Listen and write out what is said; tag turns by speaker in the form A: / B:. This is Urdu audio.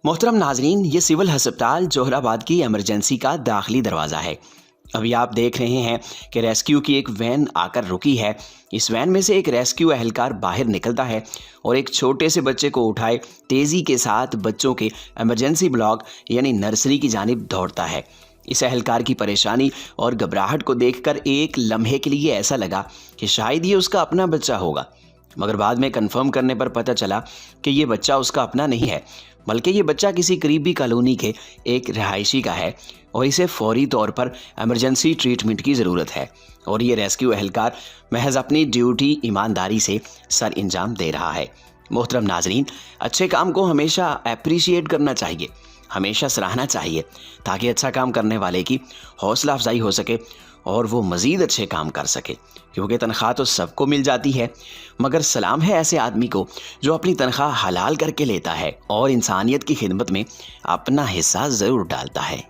A: محترم ناظرین، یہ سول ہسپتال جوہر آباد کی ایمرجنسی کا داخلی دروازہ ہے۔ ابھی آپ دیکھ رہے ہیں کہ ریسکیو کی ایک وین آ کر رکی ہے۔ اس وین میں سے ایک ریسکیو اہلکار باہر نکلتا ہے اور ایک چھوٹے سے بچے کو اٹھائے تیزی کے ساتھ بچوں کے ایمرجنسی بلاک یعنی نرسری کی جانب دوڑتا ہے۔ اس اہلکار کی پریشانی اور گھبراہٹ کو دیکھ کر ایک لمحے کے لیے ایسا لگا کہ شاید یہ اس کا اپنا بچہ ہوگا، مگر بعد میں کنفرم کرنے پر پتہ چلا کہ یہ بچہ اس کا اپنا نہیں ہے، بلکہ یہ بچہ کسی قریبی کالونی کے ایک رہائشی کا ہے اور اسے فوری طور پر ایمرجنسی ٹریٹمنٹ کی ضرورت ہے، اور یہ ریسکیو اہلکار محض اپنی ڈیوٹی ایمانداری سے سر انجام دے رہا ہے۔ محترم ناظرین، اچھے کام کو ہمیشہ اپریشیٹ کرنا چاہیے، ہمیشہ سراہنا چاہیے، تاکہ اچھا کام کرنے والے کی حوصلہ افزائی ہو سکے اور وہ مزید اچھے کام کر سکے، کیونکہ تنخواہ تو سب کو مل جاتی ہے، مگر سلام ہے ایسے آدمی کو جو اپنی تنخواہ حلال کر کے لیتا ہے اور انسانیت کی خدمت میں اپنا حصہ ضرور ڈالتا ہے۔